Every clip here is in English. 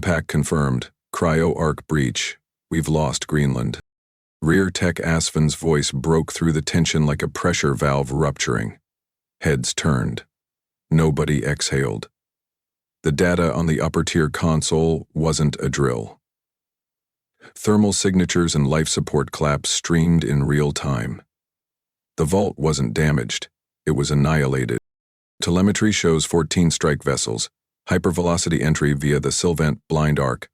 Impact confirmed. Cryo-arc breach. We've lost Greenland. Rear Tech Asven's voice broke through the tension like a pressure valve rupturing. Heads turned. Nobody exhaled. The data on the upper-tier console wasn't a drill. Thermal signatures and life support claps streamed in real time. The vault wasn't damaged. It was annihilated. Telemetry shows 14 strike vessels. Hypervelocity entry via the Sylvant blind arc.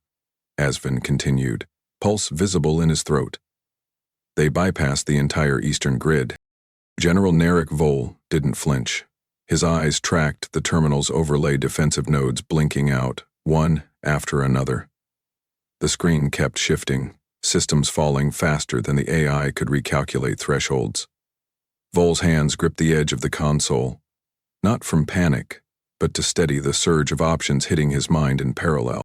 Asven continued, pulse visible in his throat. They bypassed the entire eastern grid. General Narek Vol didn't flinch. His eyes tracked the terminal's overlay defensive nodes blinking out, one after another. The screen kept shifting, systems falling faster than the AI could recalculate thresholds. Vol's hands gripped the edge of the console, not from panic, but to steady the surge of options hitting his mind in parallel.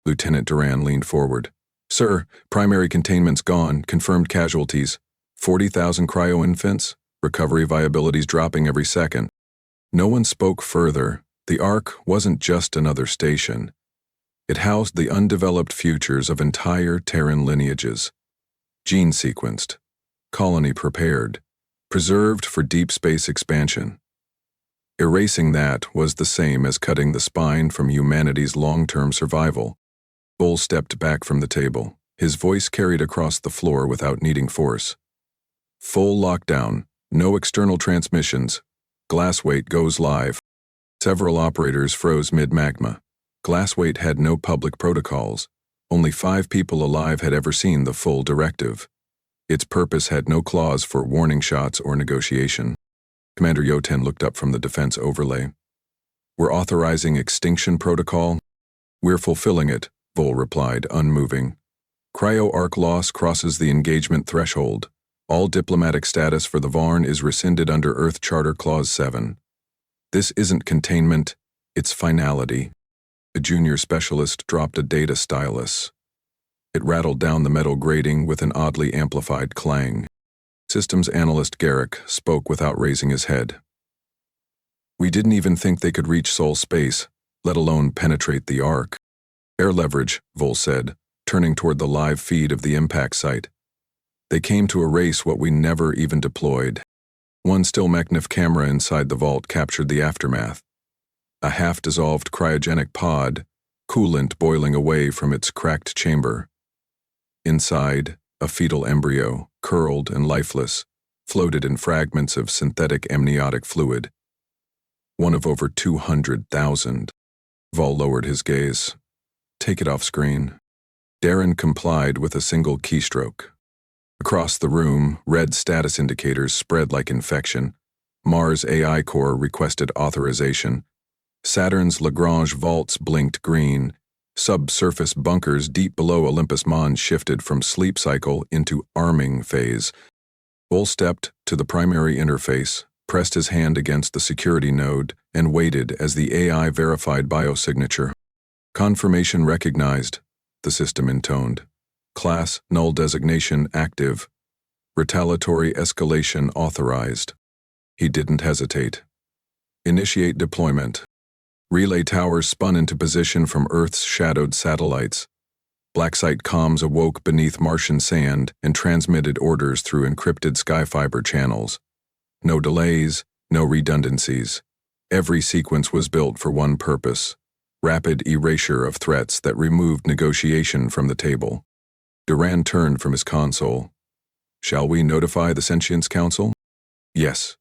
Lieutenant Duran leaned forward. Sir, primary containment's gone, confirmed casualties. 40,000 cryo-infants, recovery viability's dropping every second. No one spoke further. The Ark wasn't just another station. It housed the undeveloped futures of entire Terran lineages. Gene sequenced, colony prepared, preserved for deep space expansion. Erasing that was the same as cutting the spine from humanity's long-term survival. Bull stepped back from the table. His voice carried across the floor without needing force. Full lockdown, no external transmissions. Glassweight goes live. Several operators froze mid-magma. Glassweight had no public protocols. Only 5 people alive had ever seen the full directive. Its purpose had no clause for warning shots or negotiation. Commander Yoten looked up from the defense overlay. We're authorizing Extinction protocol. We're fulfilling it, Vol replied, unmoving. Cryo-arc loss crosses the engagement threshold. All diplomatic status for the Varn is rescinded under Earth Charter Clause 7. This isn't containment, it's finality. A junior specialist dropped a data stylus. It rattled down the metal grating with an oddly amplified clang. Systems analyst Garrick spoke without raising his head. We didn't even think they could reach Sol space, let alone penetrate the Ark. Air leverage, Vol said, turning toward the live feed of the impact site. They came to erase what we never even deployed. One still magnif camera inside the vault captured the aftermath. A half-dissolved cryogenic pod, coolant boiling away from its cracked chamber. Inside, a fetal embryo, curled and lifeless, floated in fragments of synthetic amniotic fluid. One of over 200,000. Vol lowered his gaze. Take it off screen. Darren complied with a single keystroke. Across the room, red status indicators spread like infection. Mars AI Core requested authorization. Saturn's Lagrange vaults blinked green. Subsurface bunkers deep below Olympus Mons shifted from sleep cycle into arming phase. Vol stepped to the primary interface, pressed his hand against the security node, and waited as the AI verified biosignature. Confirmation recognized, the system intoned. Class null designation active. Retaliatory escalation authorized. He didn't hesitate. Initiate deployment. Relay towers spun into position from Earth's shadowed satellites. Blacksite comms awoke beneath Martian sand and transmitted orders through encrypted skyfiber channels. No delays, no redundancies. Every sequence was built for one purpose: rapid erasure of threats that removed negotiation from the table. Duran turned from his console. Shall we notify the Sentience Council? Yes.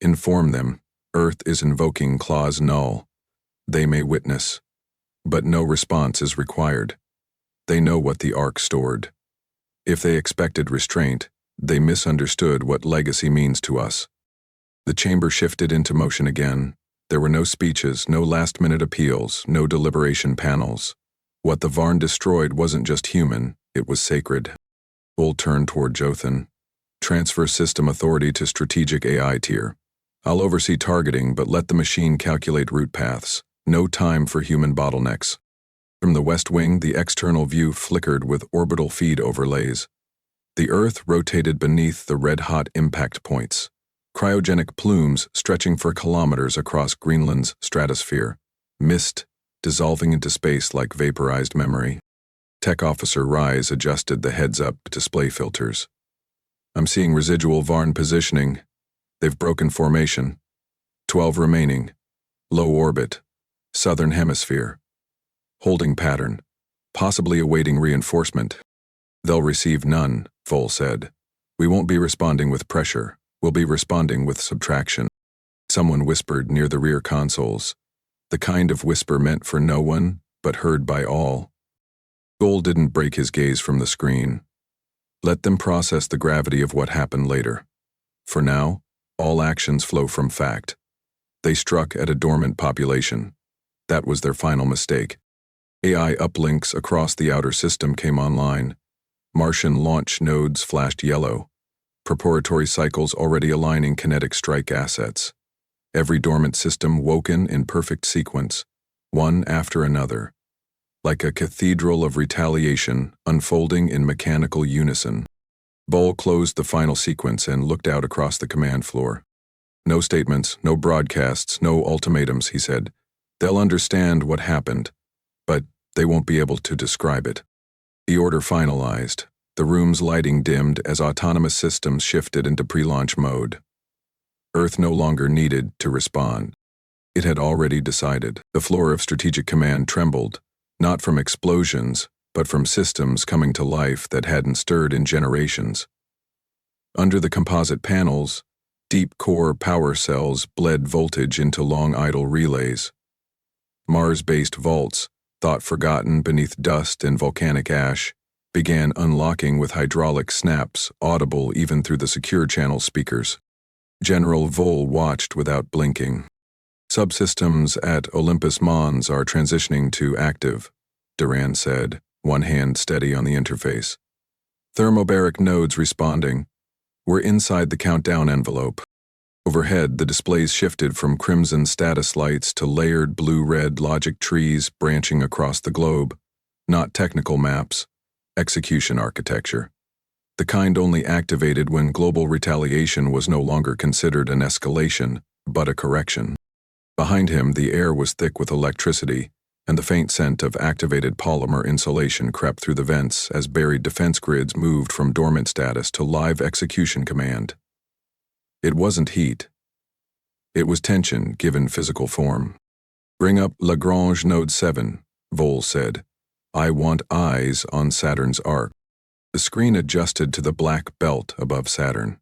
Inform them. Earth is invoking Clause Null. They may witness, but no response is required. They know what the Ark stored. If they expected restraint, they misunderstood what legacy means to us. The chamber shifted into motion again. There were no speeches, no last-minute appeals, no deliberation panels. What the Varn destroyed wasn't just human, it was sacred. Bull turned toward Jothan. Transfer system authority to strategic AI tier. I'll oversee targeting, but let the machine calculate route paths. No time for human bottlenecks. From the west wing, the external view flickered with orbital feed overlays. The Earth rotated beneath the red-hot impact points. Cryogenic plumes stretching for kilometers across Greenland's stratosphere. Mist, dissolving into space like vaporized memory. Tech Officer Rise adjusted the heads-up display filters. I'm seeing residual Varn positioning. They've broken formation. 12 remaining. Low orbit. Southern hemisphere. Holding pattern. Possibly awaiting reinforcement. They'll receive none, Vol said. We won't be responding with pressure. We'll be responding with subtraction. Someone whispered near the rear consoles. The kind of whisper meant for no one, but heard by all. Vol didn't break his gaze from the screen. Let them process the gravity of what happened later. For now, all actions flow from fact. They struck at a dormant population. That was their final mistake. AI uplinks across the outer system came online. Martian launch nodes flashed yellow. Preparatory cycles already aligning kinetic strike assets. Every dormant system woken in perfect sequence, one after another. Like a cathedral of retaliation unfolding in mechanical unison. Vol closed the final sequence and looked out across the command floor. No statements, no broadcasts, no ultimatums, he said. They'll understand what happened, but they won't be able to describe it. The order finalized. The room's lighting dimmed as autonomous systems shifted into pre-launch mode. Earth no longer needed to respond. It had already decided. The floor of Strategic Command trembled, not from explosions, but from systems coming to life that hadn't stirred in generations. Under the composite panels, deep core power cells bled voltage into long idle relays. Mars-based vaults, thought forgotten beneath dust and volcanic ash, began unlocking with hydraulic snaps audible even through the secure channel speakers. General Vol watched without blinking. Subsystems at Olympus Mons are transitioning to active, Duran said, one hand steady on the interface. Thermobaric nodes responding. We're inside the countdown envelope. Overhead, the displays shifted from crimson status lights to layered blue-red logic trees branching across the globe. Not technical maps, execution architecture. The kind only activated when global retaliation was no longer considered an escalation, but a correction. Behind him, the air was thick with electricity, and the faint scent of activated polymer insulation crept through the vents as buried defense grids moved from dormant status to live execution command. It wasn't heat. It was tension given physical form. Bring up Lagrange Node 7, Vol said. I want eyes on Saturn's arc. The screen adjusted to the black belt above Saturn.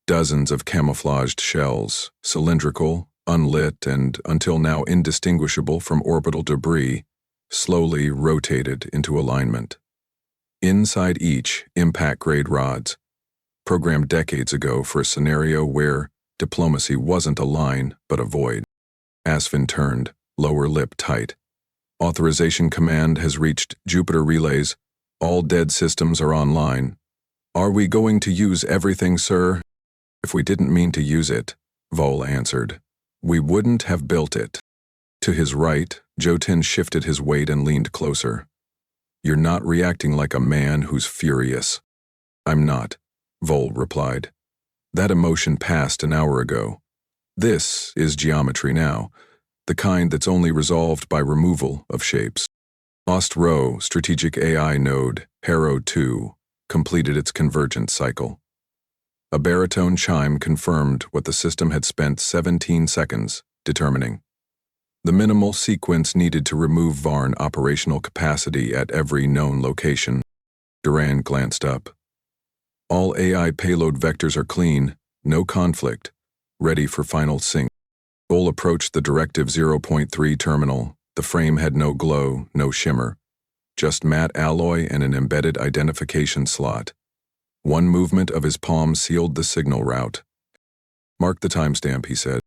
Dozens of camouflaged shells, cylindrical, unlit, and until now indistinguishable from orbital debris, slowly rotated into alignment. Inside each, impact-grade rods, programmed decades ago for a scenario where diplomacy wasn't a line, but a void. Asvin turned, lower lip tight. Authorization command has reached Jupiter relays. All dead systems are online. Are we going to use everything, sir? If we didn't mean to use it, Vol answered, we wouldn't have built it. To his right, Jotun shifted his weight and leaned closer. You're not reacting like a man who's furious. I'm not, Vol replied. That emotion passed an hour ago. This is geometry now, the kind that's only resolved by removal of shapes. Ost Row Strategic AI Node, Harrow 2, completed its convergent cycle. A baritone chime confirmed what the system had spent 17 seconds determining. The minimal sequence needed to remove Varn operational capacity at every known location. Duran glanced up. All AI payload vectors are clean, no conflict, ready for final sync. Vol approached the Directive 0.3 terminal. The frame had no glow, no shimmer, just matte alloy and an embedded identification slot. One movement of his palm sealed the signal route. Mark the timestamp, he said.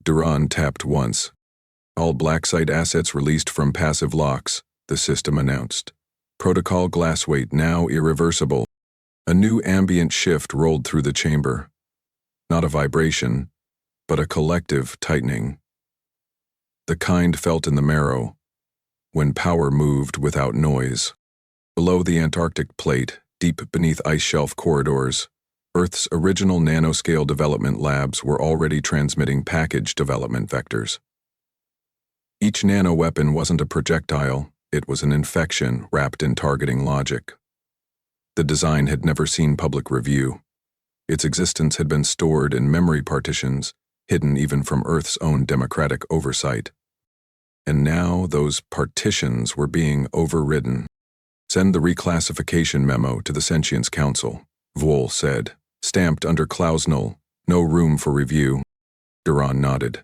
Duran tapped once. All black site assets released from passive locks, the system announced. Protocol glass weight now irreversible. A new ambient shift rolled through the chamber. Not a vibration, but a collective tightening. The kind felt in the marrow, when power moved without noise. Below the Antarctic plate, deep beneath ice shelf corridors, Earth's original nanoscale development labs were already transmitting package development vectors. Each nano-weapon wasn't a projectile, it was an infection wrapped in targeting logic. The design had never seen public review. Its existence had been stored in memory partitions, hidden even from Earth's own democratic oversight. And now those partitions were being overridden. "Send the reclassification memo to the Sentience Council," Vole said, stamped under Klausnul, "No room for review." Duran nodded.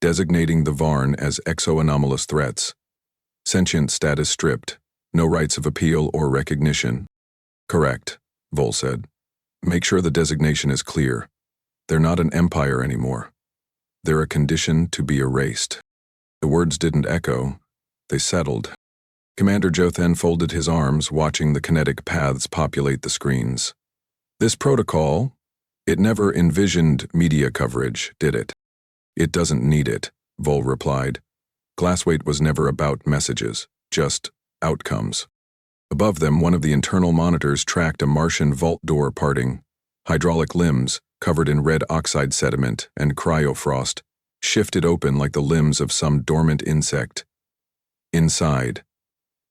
"Designating the Varn as exo-anomalous threats. Sentient status stripped. No rights of appeal or recognition." "Correct," Vole said. "Make sure the designation is clear. They're not an empire anymore. They're a condition to be erased." The words didn't echo, they settled. Commander Jothan folded his arms, watching the kinetic paths populate the screens. "This protocol, it never envisioned media coverage, did it?" "It doesn't need it," Vole replied. Glassweight was never about messages, just outcomes. Above them, one of the internal monitors tracked a Martian vault door parting. Hydraulic limbs, covered in red oxide sediment and cryofrost, shifted open like the limbs of some dormant insect. Inside,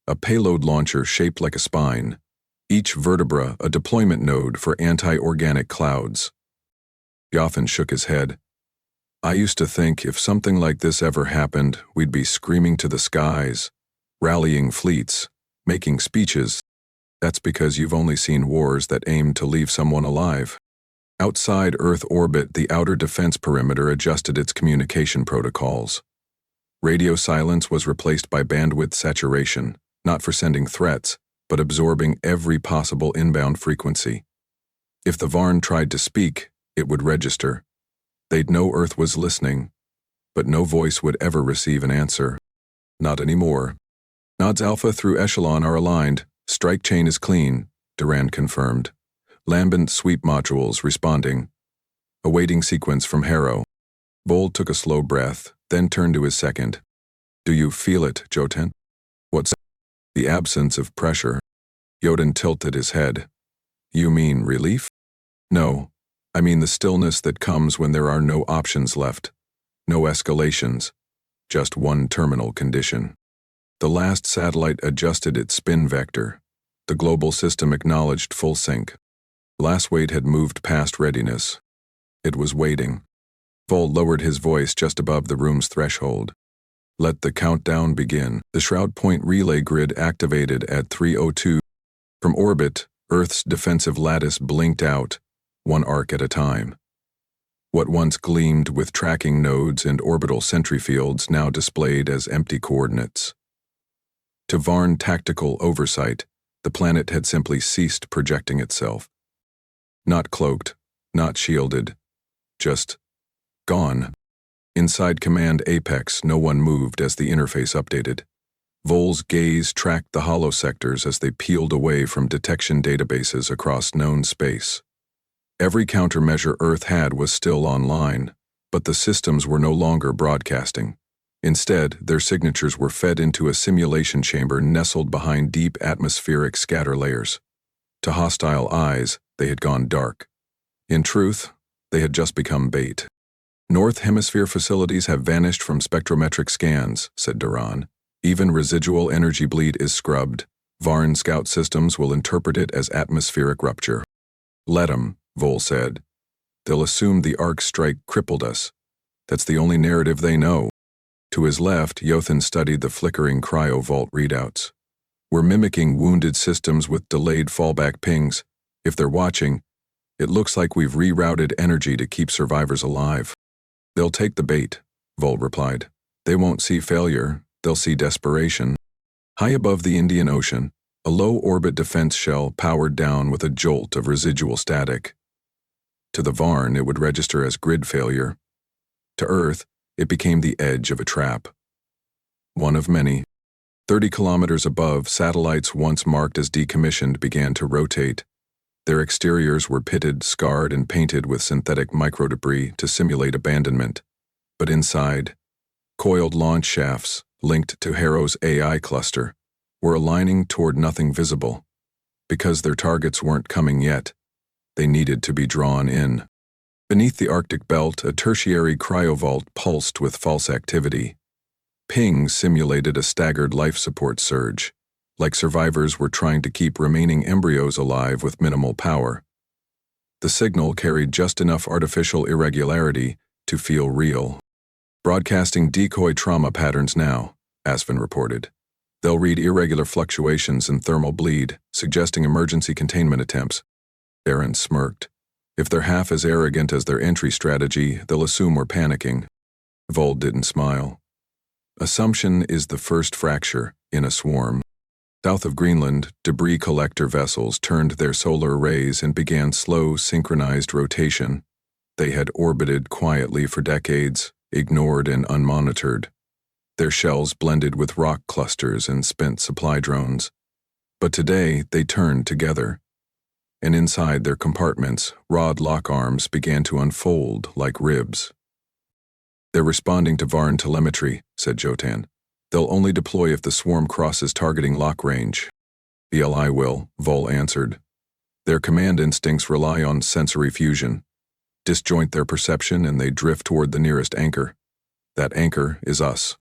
a payload launcher shaped like a spine, each vertebra a deployment node for anti-organic clouds. Jothan shook his head. "I used to think if something like this ever happened, we'd be screaming to the skies, rallying fleets, making speeches. That's because you've only seen wars that aim to leave someone alive." Outside Earth orbit, the outer defense perimeter adjusted its communication protocols. Radio silence was replaced by bandwidth saturation, not for sending threats, but absorbing every possible inbound frequency. If the Varn tried to speak, it would register. They'd know Earth was listening, but no voice would ever receive an answer. Not anymore. "Nods Alpha through Echelon are aligned. Strike chain is clean," Duran confirmed. Lambent sweep modules responding. Awaiting sequence from Harrow. Vole took a slow breath, then turned to his second. "Do you feel it, Jothan?" "What's the absence of pressure?" Jothan tilted his head. "You mean relief?" "No, I mean the stillness that comes when there are no options left. No escalations. Just one terminal condition." The last satellite adjusted its spin vector. The global system acknowledged full sync. Glassweight had moved past readiness. It was waiting. Vole lowered his voice just above the room's threshold. "Let the countdown begin." The Shroud Point relay grid activated at 3:02. From orbit, Earth's defensive lattice blinked out, one arc at a time. What once gleamed with tracking nodes and orbital sentry fields now displayed as empty coordinates. To Varn tactical oversight, the planet had simply ceased projecting itself. Not cloaked, not shielded, just gone. Inside Command Apex, no one moved as the interface updated. Vole's gaze tracked the hollow sectors as they peeled away from detection databases across known space. Every countermeasure Earth had was still online, but the systems were no longer broadcasting. Instead, their signatures were fed into a simulation chamber nestled behind deep atmospheric scatter layers. To hostile eyes, they had gone dark. In truth, they had just become bait. "North Hemisphere facilities have vanished from spectrometric scans," said Duran. "Even residual energy bleed is scrubbed. Varn scout systems will interpret it as atmospheric rupture." "Let 'em," Vole said. "They'll assume the arc strike crippled us. That's the only narrative they know." To his left, Jothan studied the flickering cryovault readouts. "We're mimicking wounded systems with delayed fallback pings. If they're watching, it looks like we've rerouted energy to keep survivors alive." "They'll take the bait," Vole replied. "They won't see failure, they'll see desperation." High above the Indian Ocean, a low-orbit defense shell powered down with a jolt of residual static. To the Varn, it would register as grid failure. To Earth, it became the edge of a trap. One of many. 30 kilometers above, satellites once marked as decommissioned began to rotate. Their exteriors were pitted, scarred, and painted with synthetic microdebris to simulate abandonment. But inside, coiled launch shafts, linked to Harrow's AI cluster, were aligning toward nothing visible. Because their targets weren't coming yet, they needed to be drawn in. Beneath the Arctic belt, a tertiary cryovault pulsed with false activity. Ping simulated a staggered life support surge, like survivors were trying to keep remaining embryos alive with minimal power. The signal carried just enough artificial irregularity to feel real. Broadcasting decoy trauma patterns now, Asvin reported. They'll read irregular fluctuations in thermal bleed, suggesting emergency containment attempts. Aaron smirked. If they're half as arrogant as their entry strategy, they'll assume we're panicking. Vold didn't smile. Assumption is the first fracture in a swarm. South of Greenland, debris collector vessels turned their solar arrays and began slow, synchronized rotation. They had orbited quietly for decades, ignored and unmonitored. Their shells blended with rock clusters and spent supply drones. But today, they turned together. And inside their compartments, rod lock arms began to unfold like ribs. They're responding to Varn telemetry, said Jotan. They'll only deploy if the swarm crosses targeting lock range. BLI will, Vol answered. Their command instincts rely on sensory fusion. Disjoint their perception and they drift toward the nearest anchor. That anchor is us.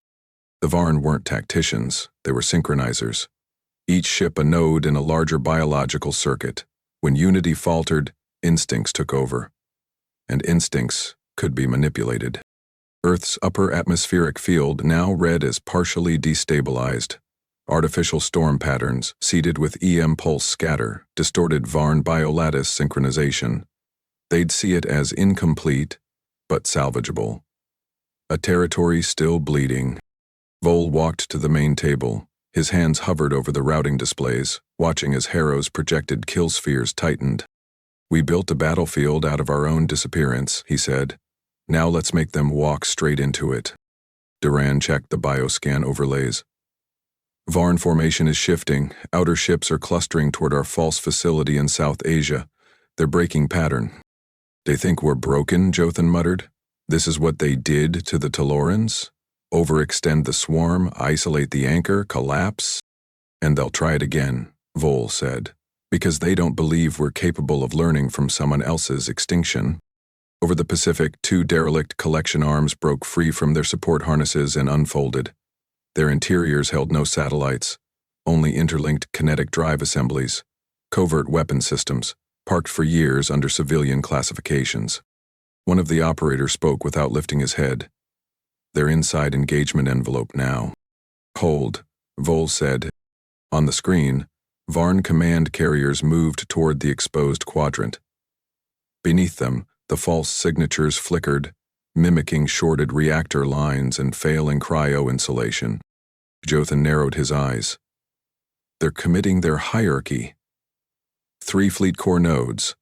The Varn weren't tacticians, they were synchronizers. Each ship a node in a larger biological circuit. When unity faltered, instincts took over. And instincts could be manipulated. Earth's upper atmospheric field now read as partially destabilized. Artificial storm patterns, seeded with EM pulse scatter, distorted Varn biolattice synchronization. They'd see it as incomplete, but salvageable. A territory still bleeding. Vol walked to the main table. His hands hovered over the routing displays, watching as Harrow's projected kill spheres tightened. We built a battlefield out of our own disappearance, he said. Now let's make them walk straight into it. Duran checked the bioscan overlays. Varn formation is shifting. Outer ships are clustering toward our false facility in South Asia. They're breaking pattern. They think we're broken, Jothan muttered. This is what they did to the Talorans? Overextend the swarm, isolate the anchor, collapse? And they'll try it again, Vol said, because they don't believe we're capable of learning from someone else's extinction. Over the Pacific, 2 derelict collection arms broke free from their support harnesses and unfolded. Their interiors held no satellites, only interlinked kinetic drive assemblies, covert weapon systems, parked for years under civilian classifications. One of the operators spoke without lifting his head. Their inside engagement envelope now. Hold, Vol said. On the screen, Varn command carriers moved toward the exposed quadrant. Beneath them, the false signatures flickered, mimicking shorted reactor lines and failing cryo-insulation. Jothan narrowed his eyes. They're committing their hierarchy. 3 fleet core nodes.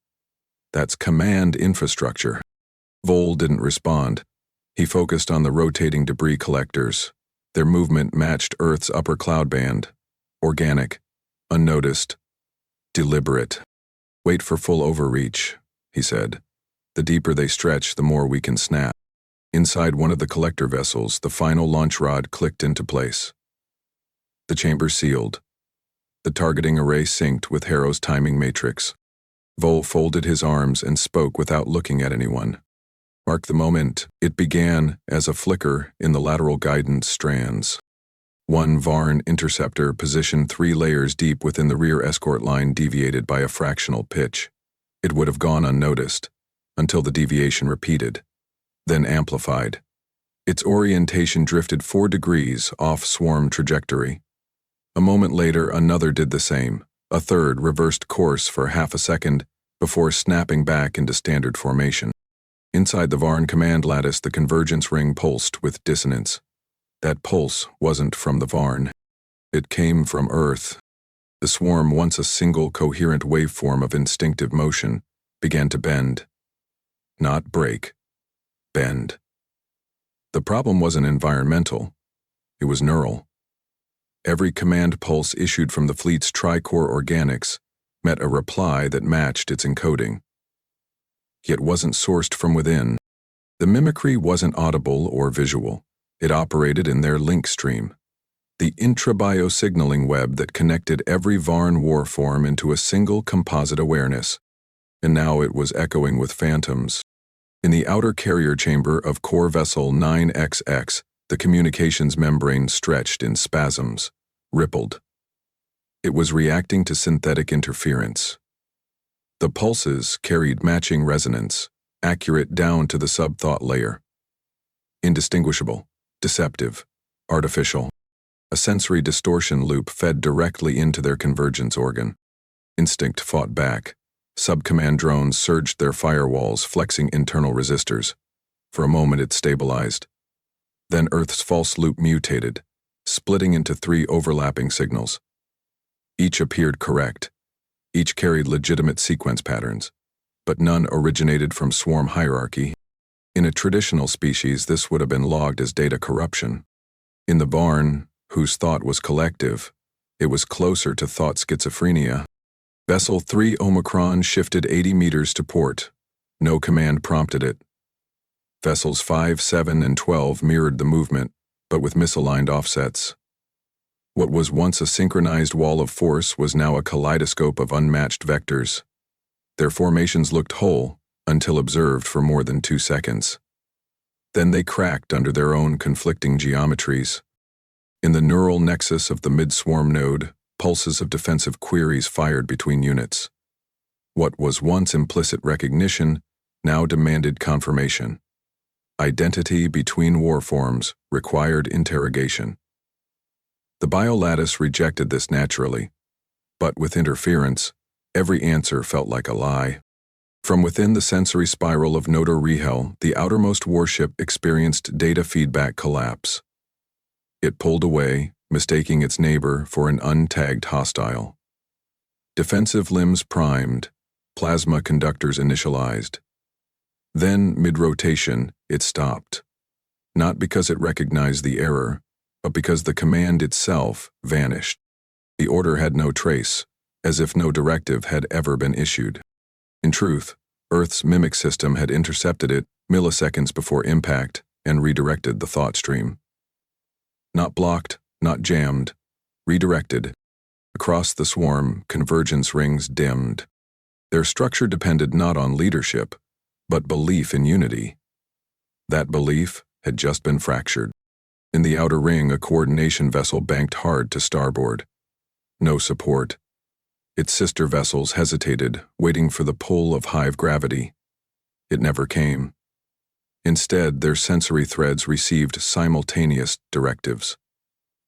That's command infrastructure. Vol didn't respond. He focused on the rotating debris collectors. Their movement matched Earth's upper cloud band. Organic, unnoticed, deliberate. Wait for full overreach, he said. The deeper they stretch, the more we can snap. Inside one of the collector vessels, the final launch rod clicked into place. The chamber sealed. The targeting array synced with Harrow's timing matrix. Vol folded his arms and spoke without looking at anyone. Mark the moment. It began as a flicker in the lateral guidance strands. One Varn interceptor positioned 3 layers deep within the rear escort line deviated by a fractional pitch. It would have gone unnoticed, until the deviation repeated, then amplified. Its orientation drifted 4 degrees off swarm trajectory. A moment later, another did the same. A third reversed course for half a second before snapping back into standard formation. Inside the Varn command lattice, the convergence ring pulsed with dissonance. That pulse wasn't from the Varn. It came from Earth. The swarm, once a single coherent waveform of instinctive motion, began to bend. Not break. Bend. The problem wasn't environmental. It was neural. Every command pulse issued from the fleet's tri-core organics met a reply that matched its encoding. Yet wasn't sourced from within. The mimicry wasn't audible or visual. It operated in their link stream, the intra-biosignaling web that connected every Varn warform into a single composite awareness. And now it was echoing with phantoms. In the outer carrier chamber of core vessel 9XX, The communications membrane stretched in spasms, rippled. It was reacting to synthetic interference. The pulses carried matching resonance, accurate down to the sub-thought layer. Indistinguishable, deceptive, artificial. A sensory distortion loop fed directly into their convergence organ. Instinct fought back. Sub-command drones surged their firewalls, flexing internal resistors. For a moment it stabilized. Then Earth's false loop mutated, splitting into 3 overlapping signals. Each appeared correct. Each carried legitimate sequence patterns, but none originated from swarm hierarchy. In a traditional species, this would have been logged as data corruption. In the Varn, whose thought was collective, it was closer to thought schizophrenia. Vessel 3 Omicron shifted 80 meters to port. No command prompted it. Vessels 5, 7, and 12 mirrored the movement, but with misaligned offsets. What was once a synchronized wall of force was now a kaleidoscope of unmatched vectors. Their formations looked whole until observed for more than 2 seconds. Then they cracked under their own conflicting geometries. In the neural nexus of the mid-swarm node, pulses of defensive queries fired between units. What was once implicit recognition now demanded confirmation. Identity between warforms required interrogation. The biolattice rejected this naturally, but with interference, every answer felt like a lie. From within the sensory spiral of Notor Rehel, the outermost warship experienced data feedback collapse. It pulled away, mistaking its neighbor for an untagged hostile. Defensive limbs primed, plasma conductors initialized. Then, mid-rotation, it stopped. Not because it recognized the error, but because the command itself vanished. The order had no trace, as if no directive had ever been issued. In truth, Earth's mimic system had intercepted it milliseconds before impact and redirected the thought stream. Not blocked, not jammed, redirected. Across the swarm, convergence rings dimmed. Their structure depended not on leadership, but belief in unity. That belief had just been fractured. In the outer ring, a coordination vessel banked hard to starboard. No support. Its sister vessels hesitated, waiting for the pull of hive gravity. It never came. Instead, their sensory threads received simultaneous directives.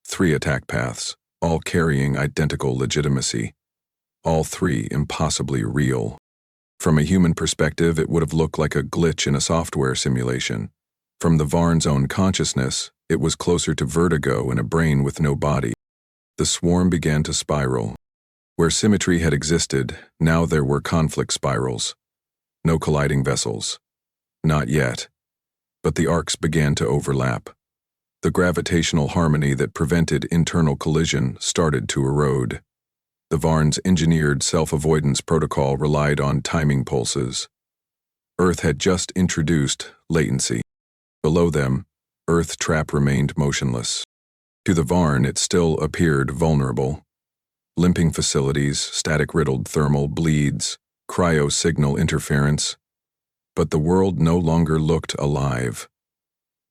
3 attack paths, all carrying identical legitimacy. All 3 impossibly real. From a human perspective, it would have looked like a glitch in a software simulation. From the Varn's own consciousness, it was closer to vertigo in a brain with no body. The swarm began to spiral. Where symmetry had existed, now there were conflict spirals. No colliding vessels. Not yet. But the arcs began to overlap. The gravitational harmony that prevented internal collision started to erode. The Varn's engineered self-avoidance protocol relied on timing pulses. Earth had just introduced latency. Below them, Earth trap remained motionless. To the Varn, it still appeared vulnerable. Limping facilities, static-riddled thermal bleeds, cryo-signal interference. But the world no longer looked alive.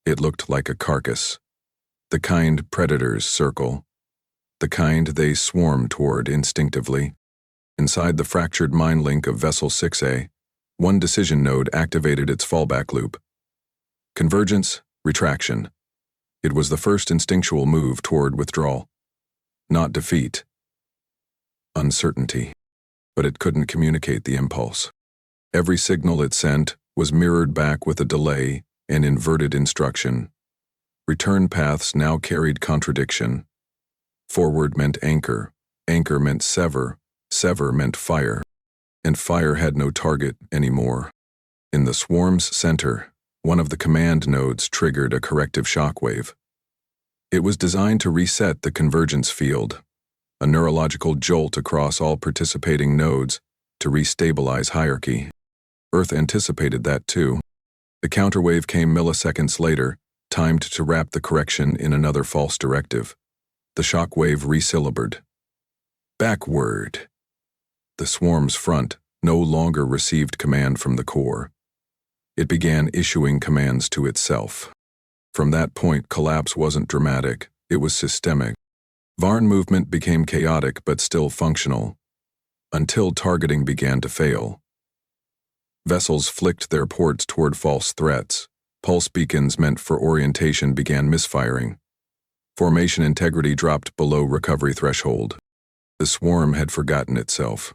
It looked like a carcass. The kind predators circle. The kind they swarm toward instinctively. Inside the fractured mind link of Vessel 6A, one decision node activated its fallback loop. Convergence, retraction. It was the first instinctual move toward withdrawal. Not defeat. Uncertainty. But it couldn't communicate the impulse. Every signal it sent was mirrored back with a delay and inverted instruction. Return paths now carried contradiction. Forward meant anchor, anchor meant sever, sever meant fire, and fire had no target anymore. In the swarm's center, one of the command nodes triggered a corrective shockwave. It was designed to reset the convergence field, a neurological jolt across all participating nodes to restabilize hierarchy. Earth anticipated that too. The counterwave came milliseconds later, timed to wrap the correction in another false directive. The shockwave resyllabled. Backward. The swarm's front no longer received command from the core. It began issuing commands to itself. From that point, collapse wasn't dramatic, it was systemic. Varn movement became chaotic but still functional, until targeting began to fail. Vessels flicked their ports toward false threats. Pulse beacons meant for orientation began misfiring. Formation integrity dropped below recovery threshold. The swarm had forgotten itself.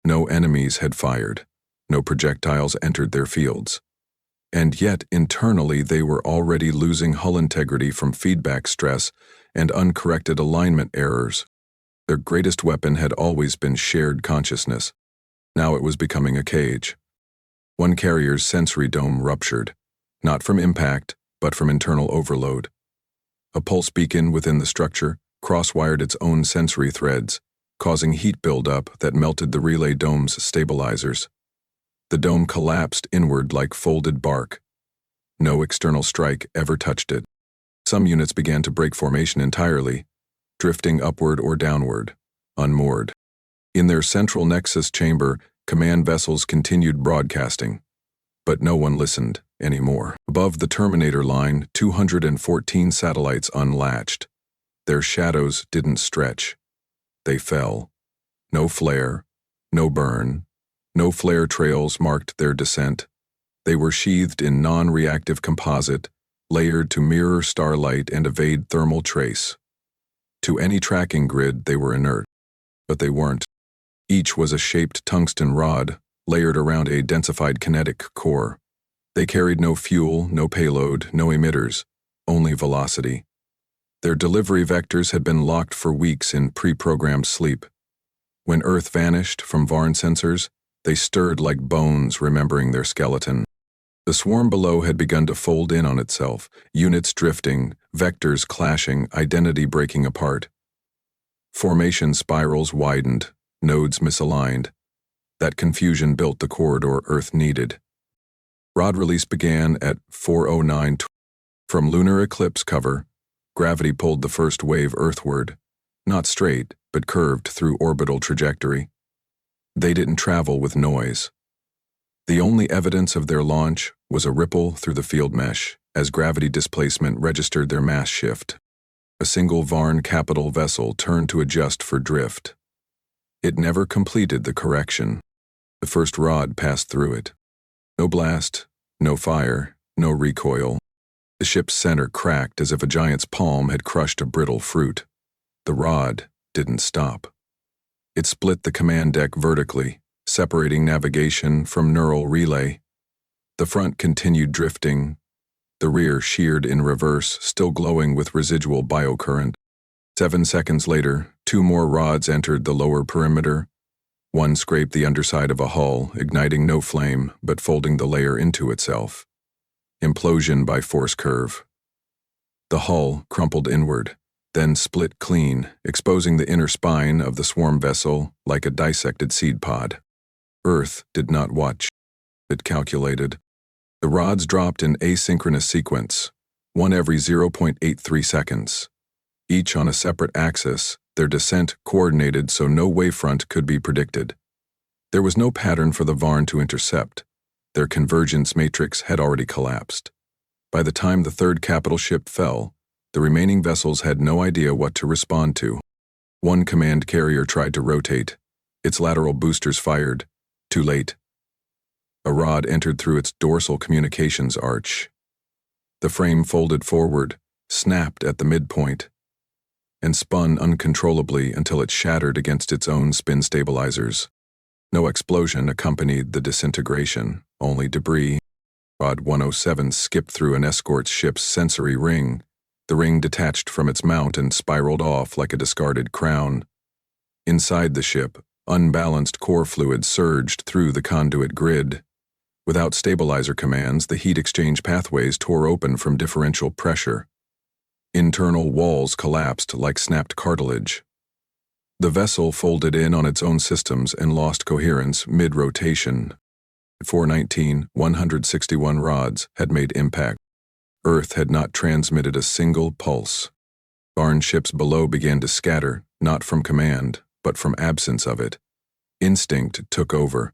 No enemies had fired. No projectiles entered their fields. And yet, internally, they were already losing hull integrity from feedback stress and uncorrected alignment errors. Their greatest weapon had always been shared consciousness. Now it was becoming a cage. One carrier's sensory dome ruptured, not from impact, but from internal overload. A pulse beacon within the structure cross-wired its own sensory threads, causing heat buildup that melted the relay dome's stabilizers. The dome collapsed inward like folded bark. No external strike ever touched it. Some units began to break formation entirely, drifting upward or downward, unmoored. In their central nexus chamber, command vessels continued broadcasting. But no one listened anymore. Above the Terminator line, 214 satellites unlatched. Their shadows didn't stretch. They fell. No flare, no burn, no flare trails marked their descent. They were sheathed in non-reactive composite, layered to mirror starlight and evade thermal trace. To any tracking grid, they were inert. But they weren't. Each was a shaped tungsten rod, layered around a densified kinetic core. They carried no fuel, no payload, no emitters, only velocity. Their delivery vectors had been locked for weeks in pre-programmed sleep. When Earth vanished from Varn sensors, they stirred like bones remembering their skeleton. The swarm below had begun to fold in on itself, units drifting, vectors clashing, identity breaking apart. Formation spirals widened, nodes misaligned. That confusion built the corridor Earth needed. Rod release began at 4:09. From lunar eclipse cover, gravity pulled the first wave earthward, not straight, but curved through orbital trajectory. They didn't travel with noise. The only evidence of their launch was a ripple through the field mesh as gravity displacement registered their mass shift. A single Varn capital vessel turned to adjust for drift. It never completed the correction. The first rod passed through it. No blast, no fire, no recoil. The ship's center cracked as if a giant's palm had crushed a brittle fruit. The rod didn't stop. It split the command deck vertically, separating navigation from neural relay. The front continued drifting. The rear sheared in reverse, still glowing with residual biocurrent. 7 seconds later, 2 more rods entered the lower perimeter. One scraped the underside of a hull, igniting no flame, but folding the layer into itself. Implosion by force curve. The hull crumpled inward, then split clean, exposing the inner spine of the swarm vessel like a dissected seed pod. Earth did not watch. It calculated. The rods dropped in asynchronous sequence, one every 0.83 seconds. Each on a separate axis, their descent coordinated so no wavefront could be predicted. There was no pattern for the Varn to intercept. Their convergence matrix had already collapsed. By the time the third capital ship fell, the remaining vessels had no idea what to respond to. One command carrier tried to rotate. Its lateral boosters fired. Too late. A rod entered through its dorsal communications arch. The frame folded forward, snapped at the midpoint, and spun uncontrollably until it shattered against its own spin stabilizers. No explosion accompanied the disintegration, only debris. Rod 107 skipped through an escort ship's sensory ring. The ring detached from its mount and spiraled off like a discarded crown. Inside the ship, unbalanced core fluid surged through the conduit grid. Without stabilizer commands, the heat exchange pathways tore open from differential pressure. Internal walls collapsed like snapped cartilage. The vessel folded in on its own systems and lost coherence mid-rotation. 419, 161 rods had made impact. Earth had not transmitted a single pulse. Varn ships below began to scatter, not from command, but from absence of it. Instinct took over.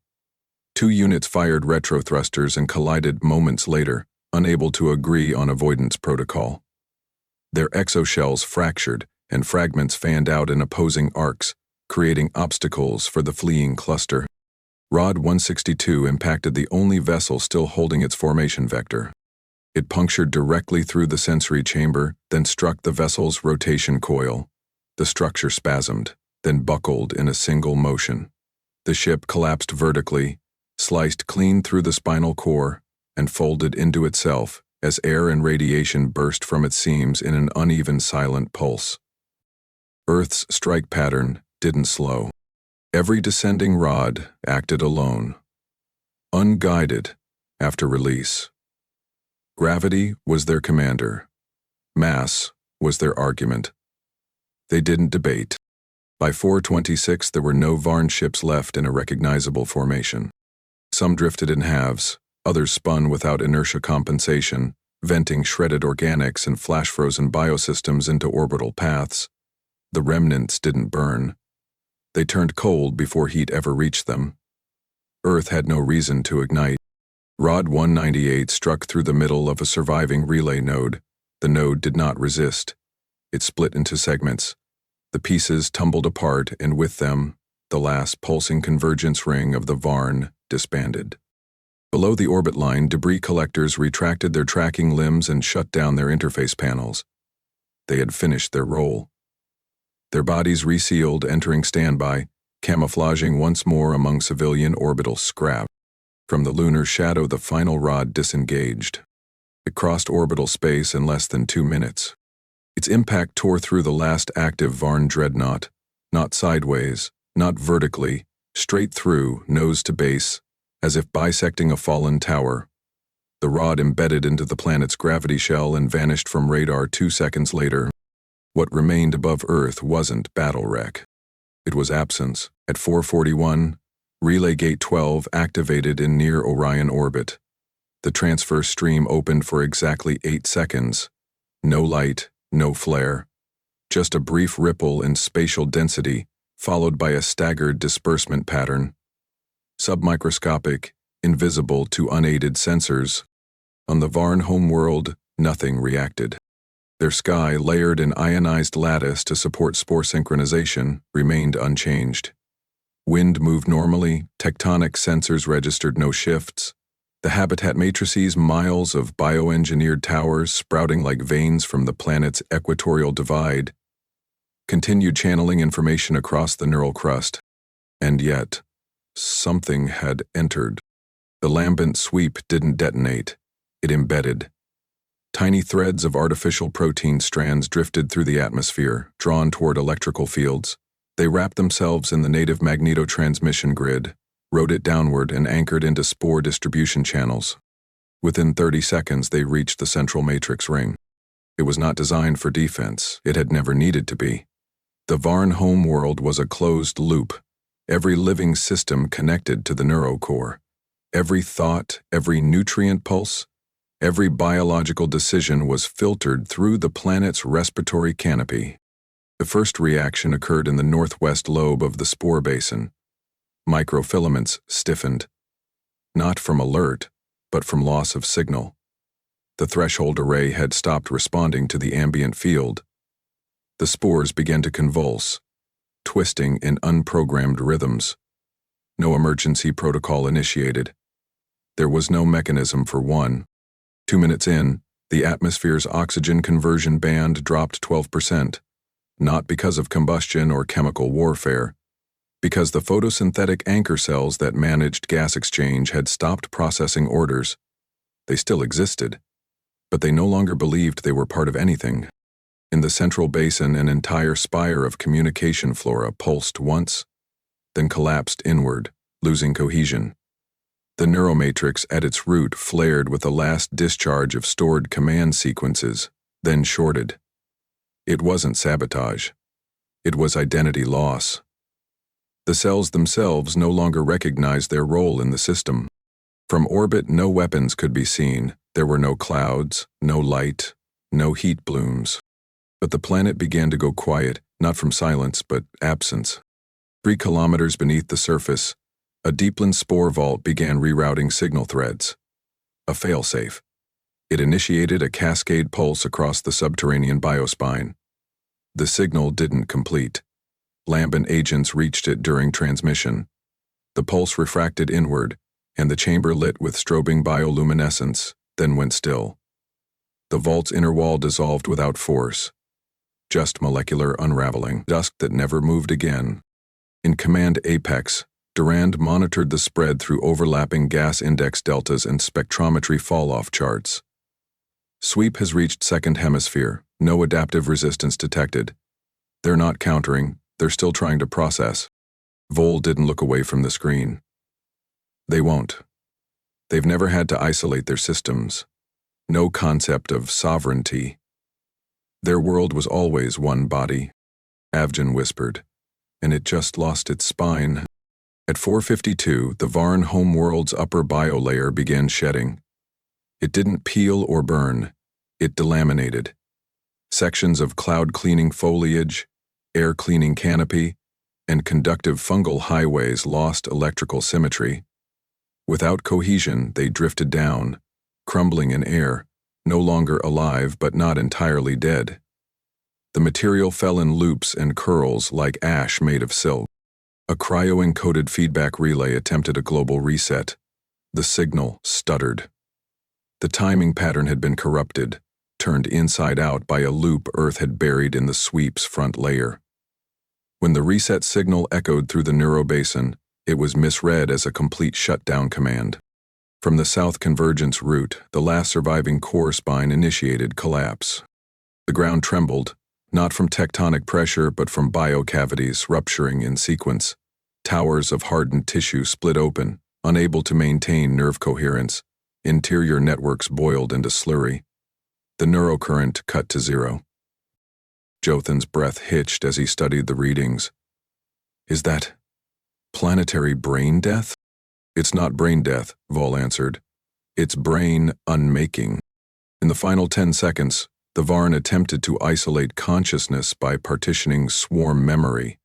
2 units fired retro thrusters and collided moments later, unable to agree on avoidance protocol. Their exoshells fractured, and fragments fanned out in opposing arcs, creating obstacles for the fleeing cluster. Rod 162 impacted the only vessel still holding its formation vector. It punctured directly through the sensory chamber, then struck the vessel's rotation coil. The structure spasmed, then buckled in a single motion. The ship collapsed vertically, sliced clean through the spinal core, and folded into itself as air and radiation burst from its seams in an uneven, silent pulse. Earth's strike pattern didn't slow. Every descending rod acted alone, unguided after release. Gravity was their commander. Mass was their argument. They didn't debate. By 4:26, there were no Varn ships left in a recognizable formation. Some drifted in halves, others spun without inertia compensation, venting shredded organics and flash-frozen biosystems into orbital paths. The remnants didn't burn. They turned cold before heat ever reached them. Earth had no reason to ignite. Rod 198 struck through the middle of a surviving relay node. The node did not resist. It split into segments. The pieces tumbled apart, and with them, the last pulsing convergence ring of the Varn disbanded. Below the orbit line, debris collectors retracted their tracking limbs and shut down their interface panels. They had finished their role. Their bodies resealed, entering standby, camouflaging once more among civilian orbital scrap. From the lunar shadow, the final rod disengaged. It crossed orbital space in less than 2 minutes. Its impact tore through the last active Varn dreadnought, not sideways, not vertically, straight through, nose to base, as if bisecting a fallen tower. The rod embedded into the planet's gravity shell and vanished from radar 2 seconds later. What remained above Earth wasn't battle wreck. It was absence. At 4:41, Relay Gate 12 activated in near Orion orbit. The transfer stream opened for exactly 8 seconds. No light, no flare. Just a brief ripple in spatial density, followed by a staggered disbursement pattern. Submicroscopic, invisible to unaided sensors. On the Varn homeworld, nothing reacted. Their sky, layered in ionized lattice to support spore synchronization, remained unchanged. Wind moved normally, tectonic sensors registered no shifts. The habitat matrices, miles of bioengineered towers sprouting like veins from the planet's equatorial divide, continued channeling information across the neural crust. And yet, something had entered. The lambent sweep didn't detonate. It embedded. Tiny threads of artificial protein strands drifted through the atmosphere, drawn toward electrical fields. They wrapped themselves in the native magnetotransmission grid, rode it downward, and anchored into spore distribution channels. Within 30 seconds, they reached the central matrix ring. It was not designed for defense. It had never needed to be. The Varn homeworld was a closed loop, every living system connected to the neurocore. Every thought, every nutrient pulse, every biological decision was filtered through the planet's respiratory canopy. The first reaction occurred in the northwest lobe of the spore basin. Microfilaments stiffened, not from alert, but from loss of signal. The threshold array had stopped responding to the ambient field. The spores began to convulse, twisting in unprogrammed rhythms. No emergency protocol initiated. There was no mechanism for one. 2 minutes in, the atmosphere's oxygen conversion band dropped 12%, not because of combustion or chemical warfare, because the photosynthetic anchor cells that managed gas exchange had stopped processing orders. They still existed, but they no longer believed they were part of anything. In the central basin, an entire spire of communication flora pulsed once, then collapsed inward, losing cohesion. The neuromatrix at its root flared with a last discharge of stored command sequences, then shorted. It wasn't sabotage. It was identity loss. The cells themselves no longer recognized their role in the system. From orbit, no weapons could be seen. There were no clouds, no light, no heat blooms. But the planet began to go quiet, not from silence, but absence. 3 kilometers beneath the surface, a deepland spore vault began rerouting signal threads. A failsafe. It initiated a cascade pulse across the subterranean biospine. The signal didn't complete. Lambent agents reached it during transmission. The pulse refracted inward, and the chamber lit with strobing bioluminescence, then went still. The vault's inner wall dissolved without force. Just molecular unraveling, dusk that never moved again. In Command Apex, Durand monitored the spread through overlapping gas index deltas and spectrometry fall-off charts. Sweep has reached second hemisphere, no adaptive resistance detected. They're not countering, they're still trying to process. Vol didn't look away from the screen. They won't. They've never had to isolate their systems. No concept of sovereignty. Their world was always one body, Avgen whispered, and it just lost its spine. At 4:52, the Varn homeworld's upper biolayer began shedding. It didn't peel or burn, it delaminated. Sections of cloud-cleaning foliage, air-cleaning canopy, and conductive fungal highways lost electrical symmetry. Without cohesion, they drifted down, crumbling in air, no longer alive but not entirely dead. The material fell in loops and curls like ash made of silk. A cryo-encoded feedback relay attempted a global reset. The signal stuttered. The timing pattern had been corrupted, turned inside out by a loop Earth had buried in the sweep's front layer. When the reset signal echoed through the neurobasin, it was misread as a complete shutdown command. From the south convergence route, the last surviving core spine initiated collapse. The ground trembled, not from tectonic pressure but from biocavities rupturing in sequence. Towers of hardened tissue split open, unable to maintain nerve coherence. Interior networks boiled into slurry. The neurocurrent cut to zero. Jothan's breath hitched as he studied the readings. Is that planetary brain death? It's not brain death, Vol answered. It's brain unmaking. In the final 10 seconds, the Varn attempted to isolate consciousness by partitioning swarm memory,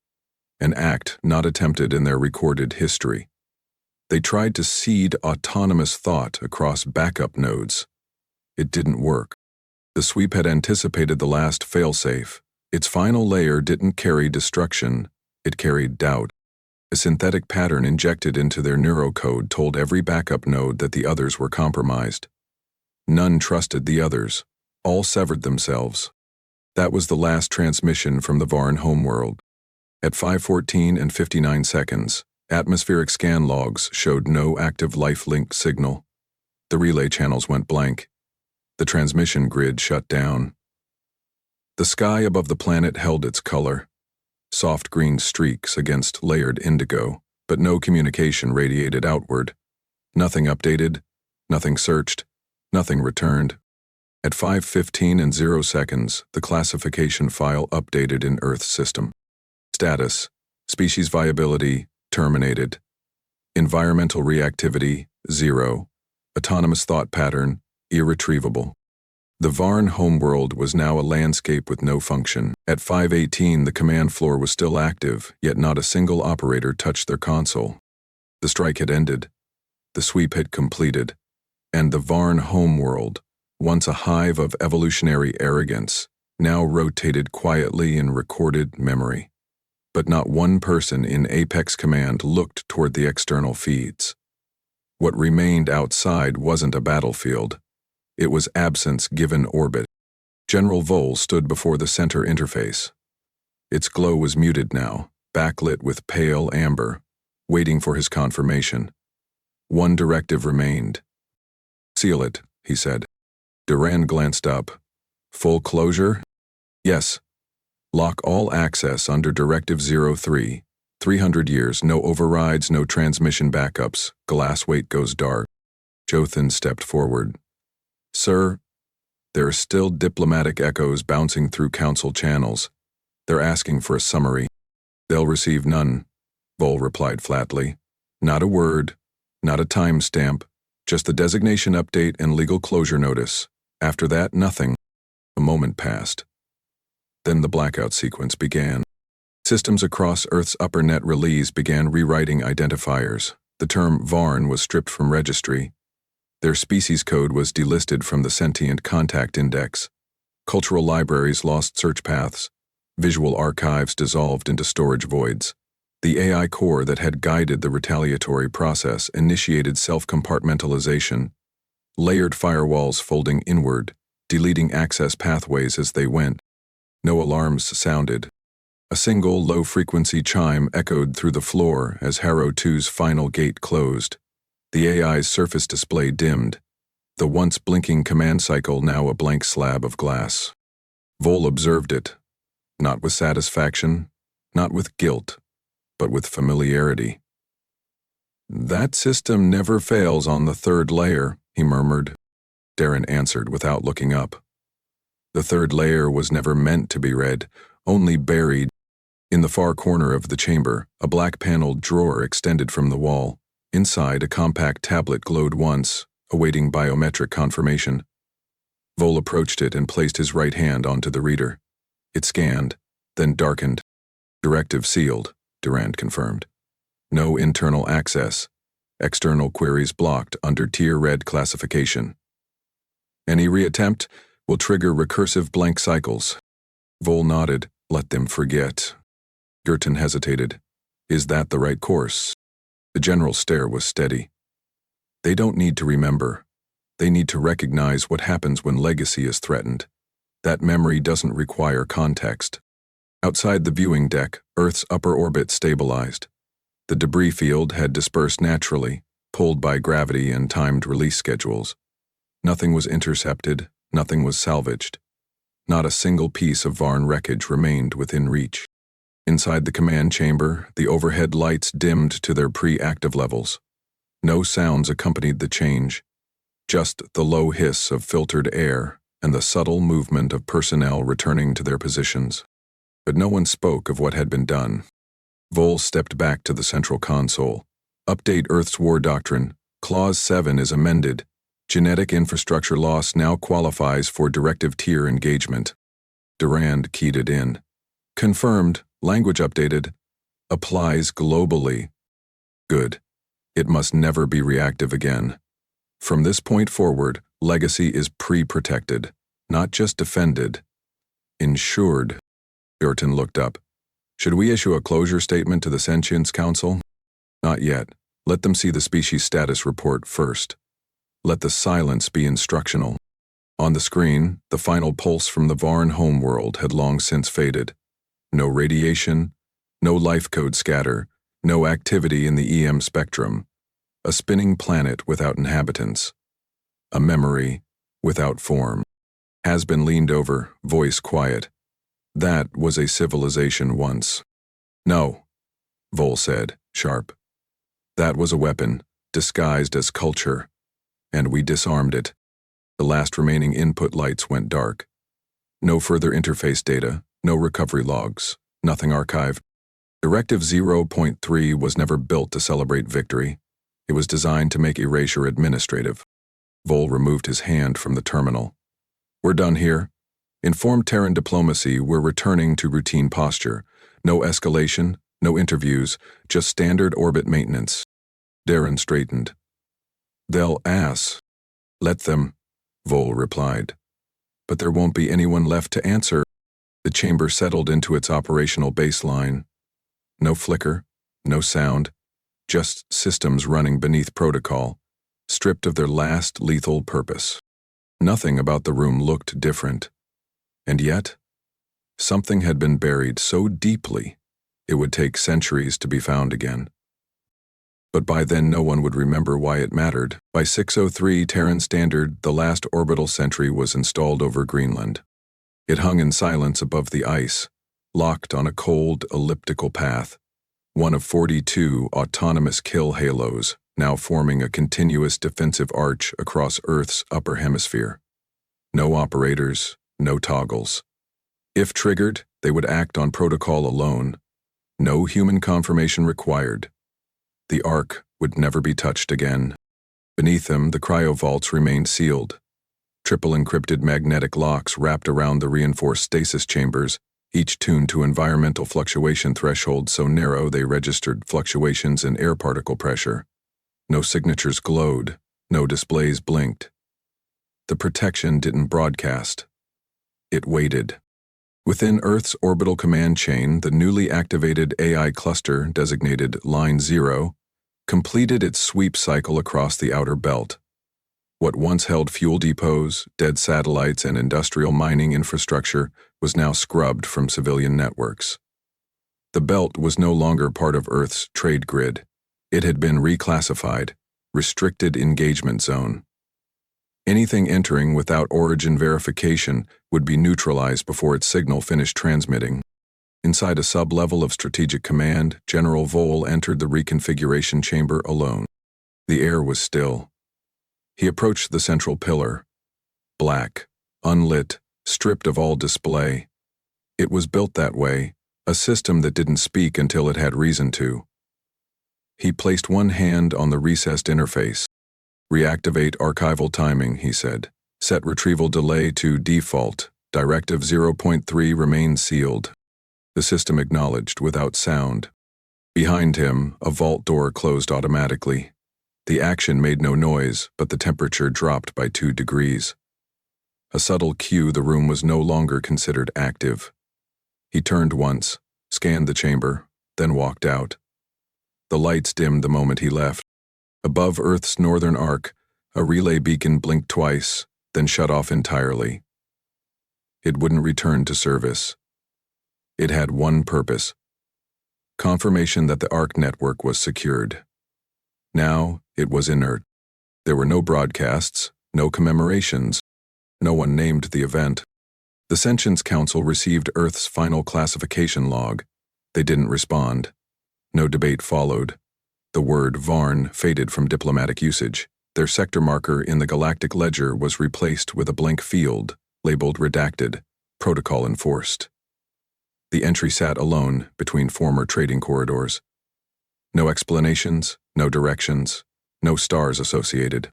an act not attempted in their recorded history. They tried to seed autonomous thought across backup nodes. It didn't work. The sweep had anticipated the last failsafe. Its final layer didn't carry destruction, it carried doubt. A synthetic pattern injected into their neurocode told every backup node that the others were compromised. None trusted the others. All severed themselves. That was the last transmission from the Varn homeworld. At 5:14 and 59 seconds, atmospheric scan logs showed no active life-linked signal. The relay channels went blank. The transmission grid shut down. The sky above the planet held its color. Soft green streaks against layered indigo, but no communication radiated outward. Nothing updated, nothing searched, nothing returned. At 5:15 and 0 seconds, the classification file updated in Earth's system. Status: species viability, terminated. Environmental reactivity, 0. Autonomous thought pattern, irretrievable. The Varn homeworld was now a landscape with no function. At 5:18, the command floor was still active, yet not a single operator touched their console. The strike had ended. The sweep had completed. And the Varn homeworld, once a hive of evolutionary arrogance, now rotated quietly in recorded memory. But not one person in Apex Command looked toward the external feeds. What remained outside wasn't a battlefield. It was absence given orbit. General Vol stood before the center interface. Its glow was muted now, backlit with pale amber, waiting for his confirmation. One directive remained. Seal it, he said. Durand glanced up. Full closure? Yes. Lock all access under Directive 03. 300 years, no overrides, no transmission backups. Glass weight goes dark. Jothan stepped forward. Sir, there are still diplomatic echoes bouncing through council channels. They're asking for a summary. They'll receive none, Vol replied flatly. Not a word, not a timestamp, just the designation update and legal closure notice. After that, nothing. A moment passed. Then the blackout sequence began. Systems across Earth's upper net relais began rewriting identifiers. The term Varn was stripped from registry. Their species code was delisted from the Sentient Contact Index. Cultural libraries lost search paths. Visual archives dissolved into storage voids. The AI core that had guided the retaliatory process initiated self-compartmentalization, layered firewalls folding inward, deleting access pathways as they went. No alarms sounded. A single low-frequency chime echoed through the floor as Harrow 2's final gate closed. The AI's surface display dimmed, the once blinking command cycle now a blank slab of glass. Vol observed it, not with satisfaction, not with guilt, but with familiarity. "That system never fails on the third layer," he murmured. Darren answered without looking up. The third layer was never meant to be read, only buried. In the far corner of the chamber, a black-paneled drawer extended from the wall. Inside, a compact tablet glowed once, awaiting biometric confirmation. Vol approached it and placed his right hand onto the reader. It scanned, then darkened. "Directive sealed," Durand confirmed. "No internal access. External queries blocked under Tier Red classification. Any reattempt will trigger recursive blank cycles." Vol nodded. "Let them forget." Girton hesitated. "Is that the right course?" The general's stare was steady. "They don't need to remember. They need to recognize what happens when legacy is threatened. That memory doesn't require context." Outside the viewing deck, Earth's upper orbit stabilized. The debris field had dispersed naturally, pulled by gravity and timed release schedules. Nothing was intercepted, nothing was salvaged. Not a single piece of Varn wreckage remained within reach. Inside the command chamber, the overhead lights dimmed to their pre-active levels. No sounds accompanied the change, just the low hiss of filtered air and the subtle movement of personnel returning to their positions. But no one spoke of what had been done. Vol stepped back to the central console. "Update Earth's war doctrine. Clause 7 is amended. Genetic infrastructure loss now qualifies for Directive tier engagement." Durand keyed it in. "Confirmed. Language updated. Applies globally." "Good. It must never be reactive again. From this point forward, legacy is pre-protected, not just defended. Ensured." Girton looked up. "Should we issue a closure statement to the Sentience Council?" "Not yet. Let them see the species status report first. Let the silence be instructional." On the screen, the final pulse from the Varn homeworld had long since faded. No radiation, no life code scatter, no activity in the EM spectrum. A spinning planet without inhabitants. A memory without form. Hasbin leaned over, voice quiet. "That was a civilization once." "No," Vol said, sharp. "That was a weapon, disguised as culture. And we disarmed it." The last remaining input lights went dark. No further interface data, no recovery logs, nothing archived. Directive 0.3 was never built to celebrate victory. It was designed to make erasure administrative. Vol removed his hand from the terminal. "We're done here. Inform Terran diplomacy we're returning to routine posture. No escalation, no interviews, just standard orbit maintenance." Darren straightened. "They'll ask." "Let them," Vol replied. "But there won't be anyone left to answer." The chamber settled into its operational baseline. No flicker, no sound, just systems running beneath protocol, stripped of their last lethal purpose. Nothing about the room looked different. And yet, something had been buried so deeply, it would take centuries to be found again. But by then no one would remember why it mattered. By 603 Terran Standard, the last orbital sentry was installed over Greenland. It hung in silence above the ice, locked on a cold, elliptical path, one of 42 autonomous kill halos, now forming a continuous defensive arch across Earth's upper hemisphere. No operators, no toggles. If triggered, they would act on protocol alone. No human confirmation required. The Ark would never be touched again. Beneath them, the cryovaults remained sealed. Triple encrypted magnetic locks wrapped around the reinforced stasis chambers, each tuned to environmental fluctuation thresholds so narrow they registered fluctuations in air particle pressure. No signatures glowed, No displays blinked. The protection didn't broadcast. It waited. Within Earth's orbital command chain, the newly activated AI cluster, designated Line 0, completed its sweep cycle across the outer belt. What once held fuel depots, dead satellites, and industrial mining infrastructure was now scrubbed from civilian networks. The belt was no longer part of Earth's trade grid. It had been reclassified, restricted engagement zone. Anything entering without origin verification would be neutralized before its signal finished transmitting. Inside a sub-level of strategic command, General Vole entered the reconfiguration chamber alone. The air was still. He approached the central pillar. Black, unlit, stripped of all display. It was built that way, a system that didn't speak until it had reason to. He placed one hand on the recessed interface. Reactivate archival timing, he said. Set retrieval delay to default. Directive 0.3 remains sealed. The system acknowledged without sound. Behind him, a vault door closed automatically. The action made no noise, but the temperature dropped by 2 degrees. A subtle cue the room was no longer considered active. He turned once, scanned the chamber, then walked out. The lights dimmed the moment he left. Above Earth's northern arc, a relay beacon blinked twice, then shut off entirely. It wouldn't return to service. It had one purpose: confirmation that the arc network was secured. Now, it was inert. There were no broadcasts, no commemorations. No one named the event. The Sentience Council received Earth's final classification log. They didn't respond. No debate followed. The word Varn faded from diplomatic usage. Their sector marker in the galactic ledger was replaced with a blank field, labeled redacted, protocol enforced. The entry sat alone between former trading corridors. No explanations, no directions, no stars associated.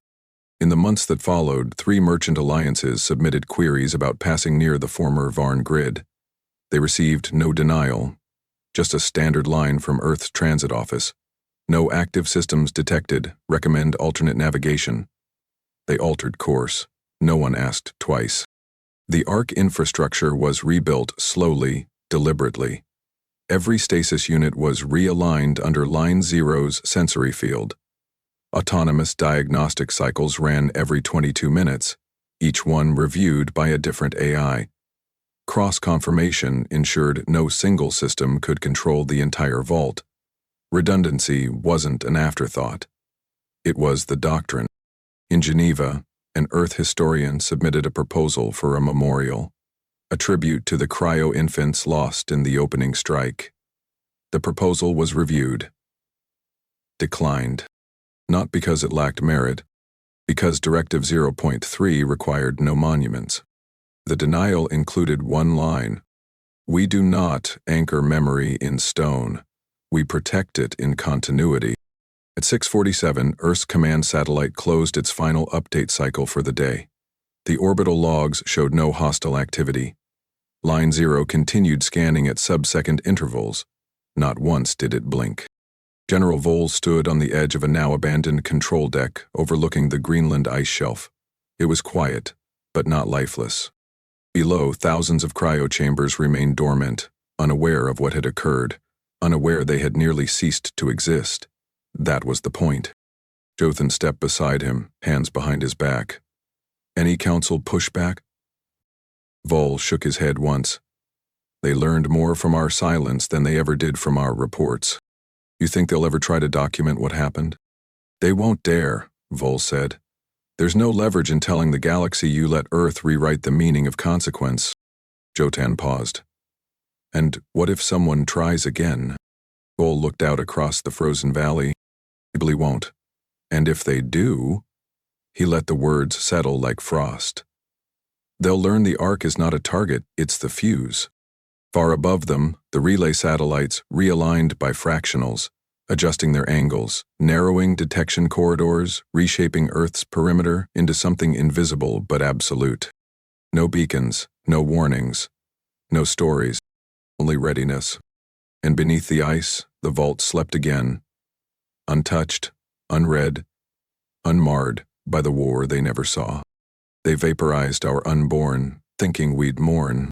In the months that followed, 3 merchant alliances submitted queries about passing near the former Varn grid. They received no denial, just a standard line from Earth's transit office. No active systems detected, recommend alternate navigation. They altered course. No one asked twice. The ARC infrastructure was rebuilt slowly, deliberately. Every stasis unit was realigned under Line 0's sensory field. Autonomous diagnostic cycles ran every 22 minutes, each one reviewed by a different AI. Cross-confirmation ensured no single system could control the entire vault. Redundancy wasn't an afterthought. It was the doctrine. In Geneva, an Earth historian submitted a proposal for a memorial, a tribute to the cryo-infants lost in the opening strike. The proposal was reviewed. Declined. Not because it lacked merit, because Directive 0.3 required no monuments. The denial included one line: "We do not anchor memory in stone. We protect it in continuity." At 6:47, Earth's command satellite closed its final update cycle for the day. The orbital logs showed no hostile activity. Line 0 continued scanning at sub-second intervals. Not once did it blink. General Vole stood on the edge of a now-abandoned control deck overlooking the Greenland ice shelf. It was quiet, but not lifeless. Below, thousands of cryo-chambers remained dormant, unaware of what had occurred, unaware they had nearly ceased to exist. That was the point. Jothan stepped beside him, hands behind his back. "Any council pushback?" Vole shook his head once. "They learned more from our silence than they ever did from our reports. You think they'll ever try to document what happened?" "They won't dare," Vole said. "There's no leverage in telling the galaxy you let Earth rewrite the meaning of consequence." Jothan paused. "And what if someone tries again?" Vole looked out across the frozen valley. "Probably won't. And if they do..." He let the words settle like frost. "They'll learn the arc is not a target, it's the fuse." Far above them, the relay satellites realigned by fractionals, adjusting their angles, narrowing detection corridors, reshaping Earth's perimeter into something invisible but absolute. No beacons, no warnings, no stories, only readiness. And beneath the ice, the vault slept again, untouched, unread, unmarred by the war they never saw. They vaporized our unborn, thinking we'd mourn.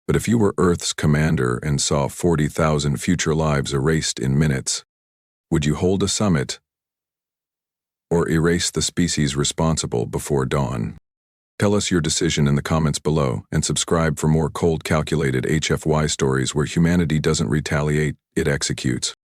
But if you were Earth's commander and saw 40,000 future lives erased in minutes, would you hold a summit or erase the species responsible before dawn? Tell us your decision in the comments below and subscribe for more cold calculated HFY stories where humanity doesn't retaliate, it executes.